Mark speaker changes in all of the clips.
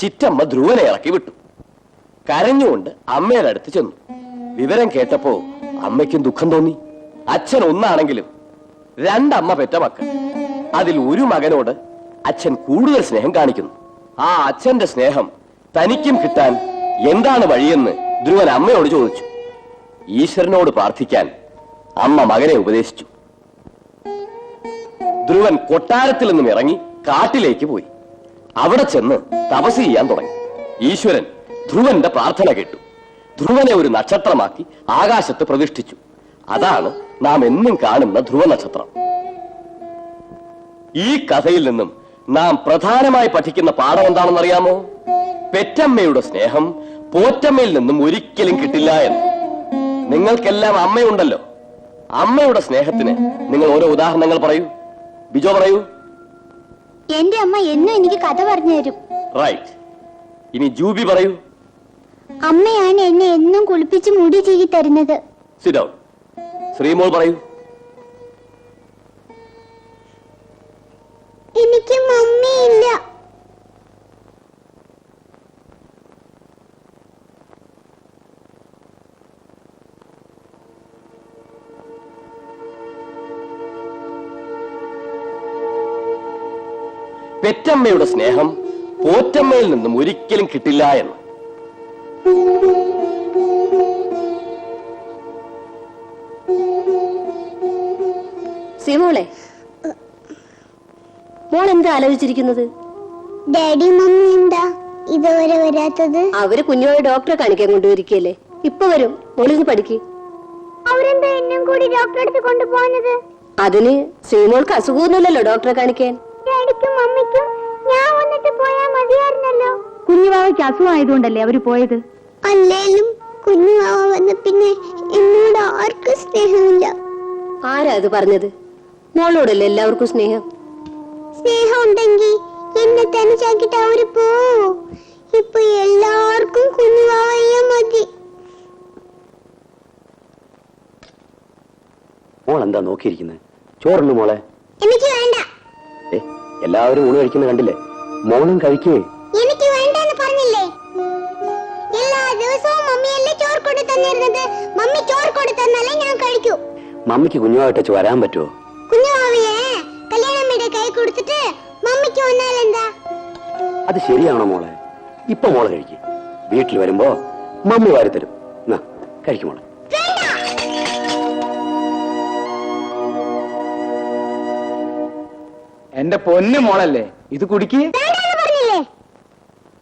Speaker 1: ചിറ്റമ്മ ധ്രുവനെ ഇറക്കി വിട്ടു. കരഞ്ഞുകൊണ്ട് അമ്മയുടെ അടുത്ത് ചെന്നു. വിവരം കേട്ടപ്പോ അമ്മയ്ക്കും ദുഃഖം തോന്നി. അച്ഛൻ ഒന്നാണെങ്കിലും രണ്ടമ്മ പെറ്റ മക്കൾ. അതിൽ ഒരു മകനോട് അച്ഛൻ കൂടുതൽ സ്നേഹം കാണിക്കുന്നു. ആ അച്ഛന്റെ സ്നേഹം തനിക്കും കിട്ടാൻ എന്താണ് വഴിയെന്ന് ധ്രുവൻ അമ്മയോട് ചോദിച്ചു. ഈശ്വരനോട് പ്രാർത്ഥിക്കാൻ അമ്മ മകനെ ഉപദേശിച്ചു. ധ്രുവൻ കൊട്ടാരത്തിൽ നിന്നും ഇറങ്ങി കാട്ടിലേക്ക് പോയി. അവിടെ ചെന്ന് തപസ് ചെയ്യാൻ തുടങ്ങി. ഈശ്വരൻ ധ്രുവന്റെ പ്രാർത്ഥന കേട്ടു. ധ്രുവനെ ഒരു നക്ഷത്രമാക്കി ആകാശത്ത് പ്രതിഷ്ഠിച്ചു. അതാണ് നാം എന്നും കാണുന്ന ധ്രുവ നക്ഷത്രം. ഈ കഥയിൽ നിന്നും നാം പ്രധാനമായി പഠിക്കുന്ന പാഠം എന്താണെന്നറിയാമോ? പെറ്റമ്മയുടെ സ്നേഹം പോറ്റമ്മയിൽ നിന്നും ഒരിക്കലും കിട്ടില്ല എന്ന്. നിങ്ങൾക്കെല്ലാം അമ്മയുണ്ടല്ലോ. അമ്മയുടെ സ്നേഹത്തിന് നിങ്ങൾ ഓരോ ഉദാഹരണങ്ങൾ പറയൂ. ബിജോ പറയൂ.
Speaker 2: എന്റെ അമ്മ എന്നും എനിക്ക് കഥ പറഞ്ഞു തരും.
Speaker 1: റൈറ്റ്. ഇനി ജൂബി പറയൂ.
Speaker 2: അമ്മയാണ് എന്നെ എന്നും കുളിപ്പിച്ച് മുടി ചീകി തരുന്നത്.
Speaker 1: Sit down. ശ്രീമോൾ പറയൂ.
Speaker 2: എനിക്ക് മമ്മിയില്ല.
Speaker 1: പെറ്റമ്മയുടെ സ്നേഹം പോറ്റമ്മയിൽ നിന്നും ഒരിക്കലും കിട്ടില്ല എന്ന്.
Speaker 3: ശ്രീമോളെ, മോൾ എന്താ ആലോചിച്ചിരിക്കുന്നത്?
Speaker 2: ഡാഡി മമ്മി എന്താ ഇതുവരെ വരാത്തത്?
Speaker 3: അവര് കുഞ്ഞോടെ ഡോക്ടറെ കാണിക്കാൻ കൊണ്ടുവരികയല്ലേ. ഇപ്പൊ വരും. മോളിന്ന് പഠിക്ക്.
Speaker 2: അവരെന്താ എന്നും കൂടി ഡോക്ടറെ അടുത്ത് കൊണ്ടുപോകുന്നത്?
Speaker 3: അതിന് ശ്രീമോൾക്ക് അസുഖമൊന്നുമില്ലല്ലോ ഡോക്ടറെ കാണിക്കാൻ.
Speaker 2: ഡാഡിക്കും മമ്മിക്കും ഞാൻ വന്നിട്ട് പോയാ മതിയായിരുന്നല്ലോ.
Speaker 4: കുഞ്ഞുവാവയ്ക്ക് അസുഖമായതുകൊണ്ടല്ലേ അവര് പോയത്.
Speaker 2: അല്ലേലും കുഞ്ഞുവാവ വന്ന പിന്നെ എന്നോട് ആർക്കും സ്നേഹമില്ല.
Speaker 3: ആരാ അത് പറഞ്ഞത്? മോളോടല്ലേ എല്ലാവർക്കും സ്നേഹം.
Speaker 2: സ്നേഹം ഉണ്ടെങ്കിൽ എന്നെ തനിച്ചാക്കിട്ട് അവര് പോവോ? ഇപ്പൊ എല്ലാവർക്കും കുഞ്ഞുവാവയ്യ മതി.
Speaker 1: മോൾ എന്താ നോക്കിയിരിക്കുന്നത്? ചോറുണ്ട് മോളെ.
Speaker 2: എനിക്ക് വേണ്ട.
Speaker 1: എല്ലാവരും ഊണ് കഴിക്കുന്നത് കണ്ടില്ലേ? മോളും കഴിക്കേ.
Speaker 2: എനിക്ക് വേണ്ടെന്ന് പറഞ്ഞില്ലേ? എല്ലാ ദിവസവും മമ്മിയല്ലേ ചോറ് കൊണ്ട് തന്നിരുന്നത്. മമ്മി ചോറ് കൊണ്ട് തന്നാലേ ഞാൻ കഴിക്കൂ.
Speaker 1: മമ്മിക്ക് കുഞ്ഞുമായിട്ട് വരാൻ പറ്റുമോ?
Speaker 2: കുഞ്ഞുവാവിയെ കല്യാണമ്മയുടെ കൈ കൊടുത്തിട്ട് മമ്മിക്ക് വന്നാലെന്താ?
Speaker 1: അത് ശരിയാണോ മോളെ? ഇപ്പൊ മോളെ കഴിക്കും. വീട്ടിൽ വരുമ്പോ മമ്മി വാരി തരും. കഴിക്കും മോളെ.
Speaker 5: എന്റെ പൊന്നു മോളല്ലേ, ഇത് കുടിക്ക്.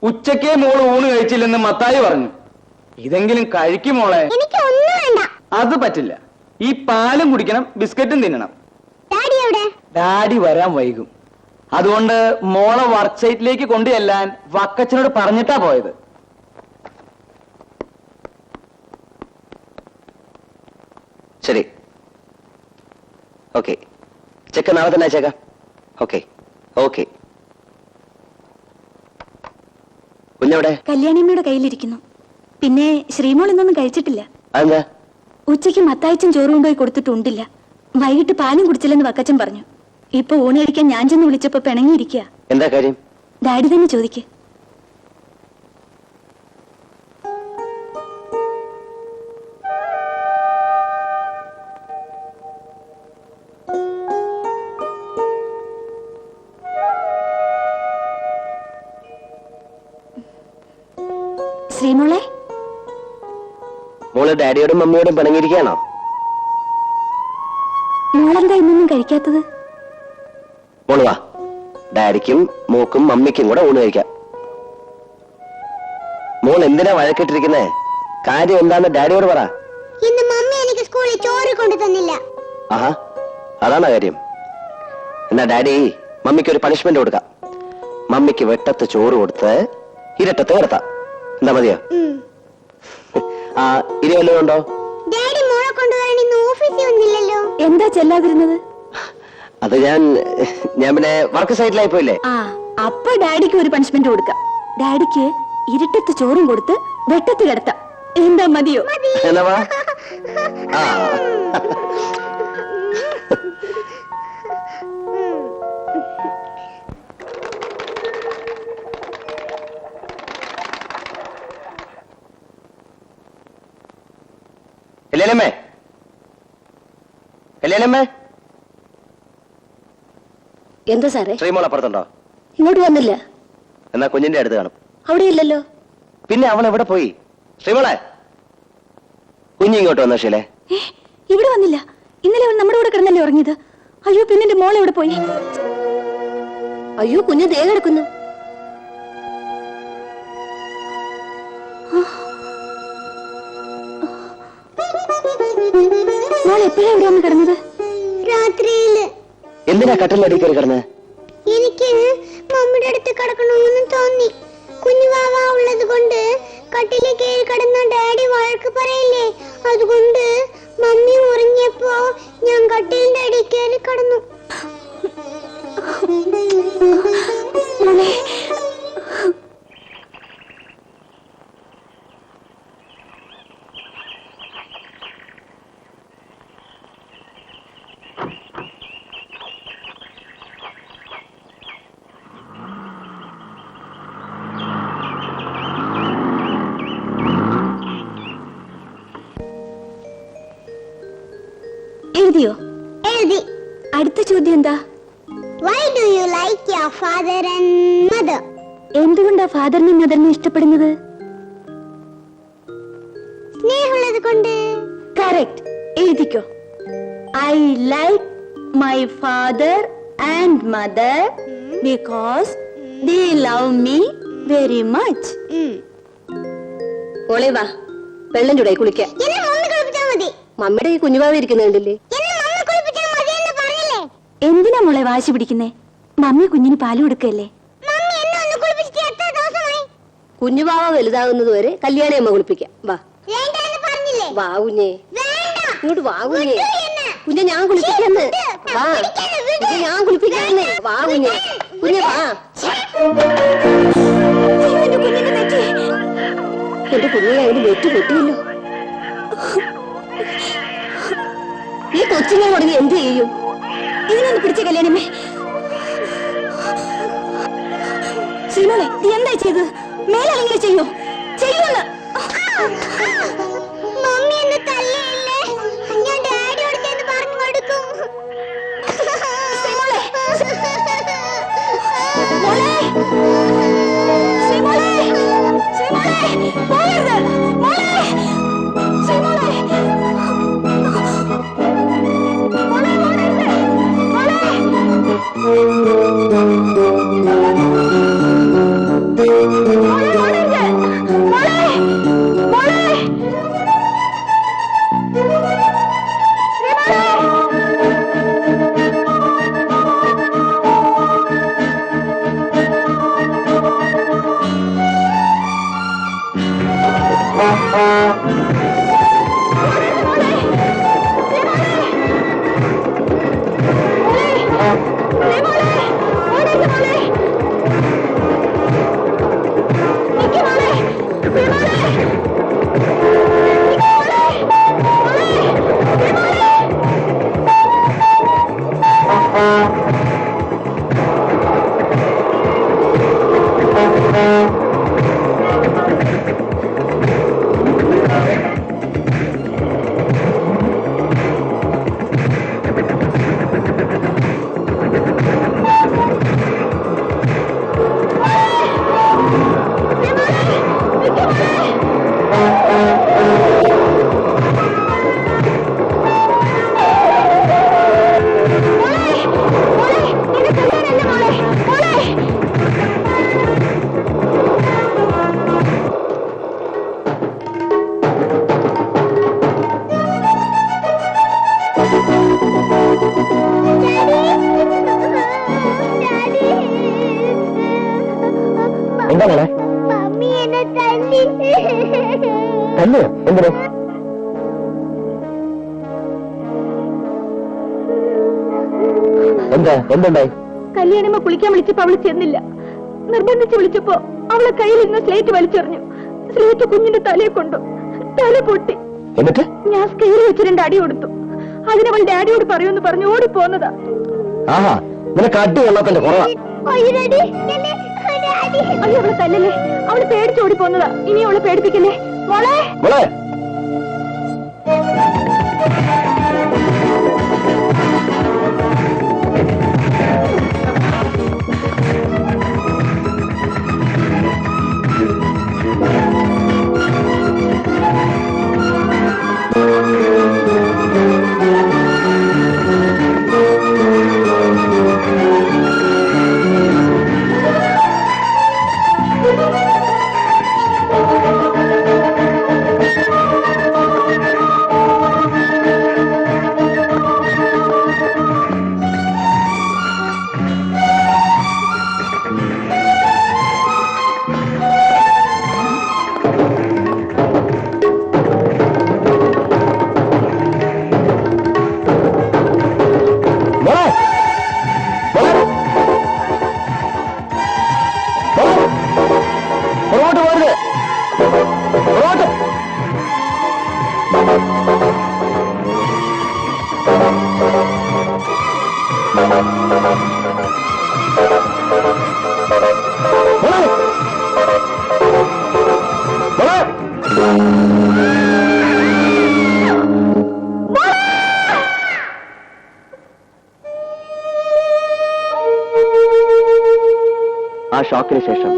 Speaker 5: ഉച്ചക്കേ മോള് ഊണ് കഴിച്ചില്ലെന്ന് മത്തായി പറഞ്ഞു. ഇതെങ്കിലും കഴിക്കും മോളെ. അത് പറ്റില്ല. ഈ പാലും കുടിക്കണം, ബിസ്ക്കറ്റും തിന്നണം. ഡാഡി വരാൻ വൈകും. അതുകൊണ്ട് മോളെ വർക്ക് സൈറ്റിലേക്ക് കൊണ്ടുചെല്ലാൻ വക്കച്ചനോട് പറഞ്ഞിട്ടാ പോയത്.
Speaker 1: ശരി, ഓക്കെ. ചെക്ക നാളെ തന്നെ അയച്ചേക്കാം. Okay okay. കുഞ്ഞവിടെ?
Speaker 4: കല്യാണിയമ്മയുടെ കയ്യിലിരിക്കുന്നു. പിന്നെ ശ്രീമോൾ ഇന്നൊന്നും കഴിച്ചിട്ടില്ല.
Speaker 1: അതെന്താ?
Speaker 4: ഉച്ചയ്ക്ക് മത്തായച്ചൻ ചോറ് കൊണ്ടുപോയി കൊടുത്തിട്ടുണ്ടില്ല. വൈകിട്ട് പാലും കുടിച്ചില്ലെന്ന് വക്കച്ചൻ പറഞ്ഞു. ഇപ്പൊ ഊണ് കഴിക്കാൻ ഞാൻ ചെന്ന് വിളിച്ചപ്പോ പിണങ്ങിയിരിക്കുക.
Speaker 1: എന്താ കാര്യം?
Speaker 4: ഡാഡി തന്നെ ചോദിക്ക്. ശ്രീമോളെ,
Speaker 1: മോള് ഡാഡിയോടും മമ്മിയോടും പിണങ്ങിയിരിക്കുകയാണോ?
Speaker 4: മോളെന്താ ഇന്നൊന്നും കഴിക്കാത്തത്?
Speaker 1: മോള് വാ, ഡാഡിക്കും മോക്കും മമ്മിക്കും കൂടെ ഊണ് കഴിക്കാം. മോൾ എന്തിനാ വഴക്കിട്ടിരിക്കുന്നേ? കാര്യം എന്താന്ന് ഡാഡിയോട് പറ.
Speaker 2: ഇന്ന് മമ്മി എനിക്ക് സ്കൂളിൽ ചോറ് കൊണ്ടു തന്നില്ല.
Speaker 1: ആഹാ, അതാണ് കാര്യം. എന്നാ ഡാഡി മമ്മിക്ക് ഒരു പണിഷ്മെന്റ് കൊടുക്കാം. മമ്മിക്ക് വെട്ടത്ത് ചോറ് കൊടുത്ത് ഇരട്ടത്ത് കിടത്താം. എന്താ മതിയോ? ആ, ഇനി വല്ലതും ഉണ്ടോ?
Speaker 2: ഡാഡി മോളെ കൊണ്ടുവരാൻ ഇന്ന് ഓഫീസിൽ വന്നില്ലല്ലോ.
Speaker 4: എന്താ ചെല്ലാതിരുന്നത്?
Speaker 1: അത് ഞാൻ പിന്നെ വർക്ക് സൈറ്റിലായി പോയില്ലേ.
Speaker 4: ആ, അപ്പൊ ഡാഡിക്ക് ഒരു പണിഷ്മെന്റ് കൊടുക്കാം. ഡാഡിക്ക് ഇരുട്ടത്ത് ചോറും കൊടുത്ത് വെട്ടത്ത് കിടത്താം. എന്താ മതിയോ?
Speaker 1: എന്നാ വാ. ആ കല്യാണമ്മേ, കല്യാണമ്മേ,
Speaker 3: എന്താ സാറേ?
Speaker 1: ശ്രീമോൾ അപ്പുറത്തുണ്ടോ?
Speaker 3: ഇങ്ങോട്ട് വന്നില്ല.
Speaker 1: എന്നാ കുഞ്ഞിന്റെ അടുത്ത് കാണും.
Speaker 3: അവിടെ ഇല്ലല്ലോ.
Speaker 1: പിന്നെ അവൾ എവിടെ പോയി? ശ്രീമോളെ, കുഞ്ഞി ഇങ്ങോട്ട് വന്ന ശീലേ?
Speaker 4: ഇവിടെ വന്നില്ല. ഇന്നലെ അവൻ നമ്മുടെ കൂടെ കിടന്നല്ലേ ഉറങ്ങിയത്. അയ്യോ, പിന്നെ എന്റെ മോൾ എവിടെ പോയി?
Speaker 3: അയ്യോ, കുഞ്ഞ് ദേ കിടക്കുന്നു.
Speaker 4: മോൾ എപ്പോഴാ ഇവിടെ വന്ന് കിടന്നത്?
Speaker 2: രാത്രിയില്.
Speaker 1: എന്തിനാ കട്ടിലടി കയറി കിടന്നത്?
Speaker 2: എനിക്ക് മമ്മിയുടെ അടുത്ത് കിടക്കണമെന്ന് തോന്നി. കുഞ്ഞുവാവ ഉള്ളത് കൊണ്ട് കട്ടില് കയറി കിടന്ന ഡാഡി വഴക്ക് പറയില്ലേ, അതുകൊണ്ട് മമ്മി ഉറങ്ങിയപ്പോ ഞാൻ കട്ടിലിന്റെ അടി കയറി കിടന്നു.
Speaker 4: എഴുതിയോ?
Speaker 2: എഴുതി.
Speaker 4: അടുത്ത ചോദ്യം എന്താ?
Speaker 2: Why do you like your father and mother?
Speaker 4: എന്തുകൊണ്ടാ ഫാദറിനെയും മദറിനെയും ഇഷ്ടപ്പെടുന്നത്?
Speaker 2: സ്നേഹമുള്ളത് കൊണ്ട്.
Speaker 4: കറക്റ്റ്. എഴുതിക്കോ. I like my father and mother because they love me very much.
Speaker 3: മോളെ വാ, വെള്ളം ചൂടായി കുളിക്കാം.
Speaker 2: എന്നെ മമ്മി കുളിപ്പിച്ചാ മതി.
Speaker 3: മമ്മിയുടെ ഈ കുഞ്ഞുവാവ ഇരിക്കുന്നുണ്ടല്ലേ?
Speaker 2: എന്നെ മമ്മി കുളിപ്പിച്ചാ മതി എന്ന് പറഞ്ഞില്ലേ?
Speaker 4: എന്തിനാ മോളെ വാശി പിടിക്കുന്നേ? മമ്മി കുഞ്ഞിന് പാല് കൊടുക്കല്ലേ?
Speaker 2: മമ്മി എന്നെ ഒന്ന് കുളിപ്പിച്ചിട്ട് എത്ര ദിവസമായി?
Speaker 3: കുഞ്ഞുവാവ വലുതാകുന്നത് വരെ കല്യാണി അമ്മ കുളിപ്പിക്കാം. വാ
Speaker 2: വേണ്ട എന്ന് പറഞ്ഞില്ലേ?
Speaker 3: വാ കുഞ്ഞേ,
Speaker 2: വേണ്ട.
Speaker 3: ഇങ്ങോട്ട് വാ കുഞ്ഞേ.
Speaker 2: വിട്ടു എന്നെ.
Speaker 3: കുഞ്ഞെ ഞാൻ കുളിപ്പിക്കാന്ന്. വാ കുഞ്ഞെ, ഞാൻ കുളിപ്പിക്കാന്ന്. വാ കുഞ്ഞെ, കുഞ്ഞെ വാ. എന്റെ കുഞ്ഞിനെ അതിന് വെറ്റ് പൊട്ടിയല്ലോ. ഈ കൊച്ചിനെ തുടങ്ങി എന്ത് ചെയ്യും?
Speaker 4: ഇതിനൊന്ന് പിടിച്ച കല്യാണമേ. ശ്രീമോളെ, നീ എന്താ ചെയ്തത്? മേലങ്ങനെ ചെയ്യോ? ചെയ്യൂന്ന്.
Speaker 2: മമ്മി എന്നെ തല്ലിയില്ലേ? ഞാൻ ഡാഡിയോട് ചെന്ന് പറഞ്ഞു കൊടുക്കും.
Speaker 4: ശ്രീമോളെ, മോളെ, ശ്രീമോളെ, ശ്രീമോളെ, പോകരുത്. മോളെ, ശ്രീമോളെ, മോളെ, പോകരുത്.
Speaker 1: എന്താ മോളെ?
Speaker 2: മമ്മി എന്നെ തല്ലി.
Speaker 1: തന്നെയോ? എന്തിനോ? എന്താ? എന്തുണ്ടായി?
Speaker 4: കല്യാണിയമ്മ കുളിക്കാൻ വിളിച്ചപ്പോ അവള് ചെന്നില്ല. നിർബന്ധിച്ച് വിളിച്ചപ്പോ അവളെ കയ്യിലിരുന്ന സ്ലേറ്റ് വലിച്ചെറിഞ്ഞു. സ്ലേറ്റ് കുഞ്ഞിന്റെ തലയെ കൊണ്ടു. തല പൊട്ടി.
Speaker 1: എന്നിട്ട്
Speaker 4: ഞാൻ സ്കെയിൽ വെച്ച് 2 അടി കൊടുത്തു. അതിനവൾ ഡാഡിയോട് പറയുമെന്ന് പറഞ്ഞു ഓടിപ്പോന്നതാ.
Speaker 1: ആഹാ, നിനക്ക് അടി വെള്ളത്തിന്റെ കുറവാ.
Speaker 2: അയ്യോ, ഡാഡി.
Speaker 4: അയ്യോ, അവളെ തല്ലല്ലേ. അവള് പേടിച്ചോടി പോന്നതാ. ഇനി അവളെ പേടിപ്പിക്കല്ലേ മോളെ.
Speaker 1: മോളെ, ആ ഷോക്കിന് ശേഷം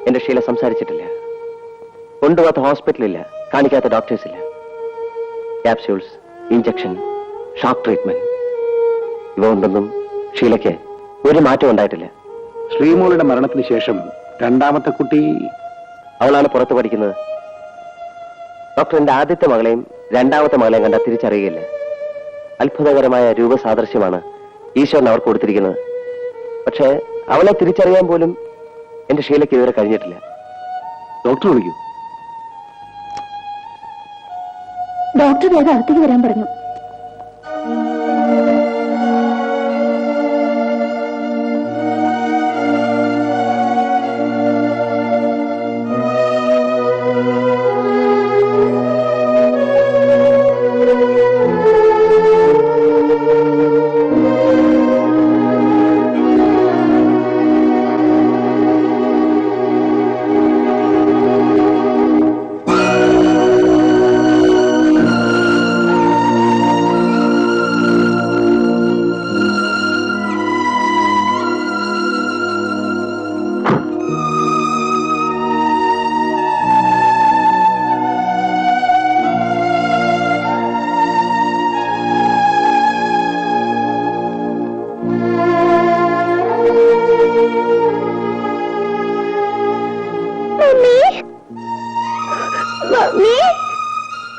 Speaker 1: എന്റെ ഷീല സംസാരിച്ചിട്ടില്ല. കൊണ്ടുപോകാത്ത ഹോസ്പിറ്റലില്ല, കാണിക്കാത്ത ഡോക്ടേഴ്സ് ഇല്ല. ക്യാപ്സ്യൂൾസ്, ഇഞ്ചക്ഷൻ, ഷോക്ക് ട്രീറ്റ്മെന്റ് ഇവ ഉണ്ടെന്നും ഷീലയ്ക്ക് ഒരു മാറ്റം ഉണ്ടായിട്ടില്ല.
Speaker 6: ശ്രീമോളുടെ മരണത്തിന് ശേഷം രണ്ടാമത്തെ കുട്ടി
Speaker 1: അവളാണ് പുറത്ത് പഠിക്കുന്നത്. ഡോക്ടർ എന്റെ ആദ്യത്തെ മകളെയും രണ്ടാമത്തെ മകളെയും കണ്ടാൽ തിരിച്ചറിയുകയില്ല. അത്ഭുതകരമായ രൂപസാദൃശ്യമാണ് ഈശ്വരൻ അവർക്ക് കൊടുത്തിരിക്കുന്നത്. പക്ഷേ അവളെ തിരിച്ചറിയാൻ പോലും എന്റെ ഷീലയ്ക്ക് ഇതുവരെ കഴിഞ്ഞിട്ടില്ല.
Speaker 6: ഡോക്ടർ വിളിക്കൂ.
Speaker 4: ഡോക്ടർ വേഗം അടുത്തേക്ക് വരാൻ പറഞ്ഞു.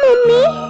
Speaker 2: Mommy?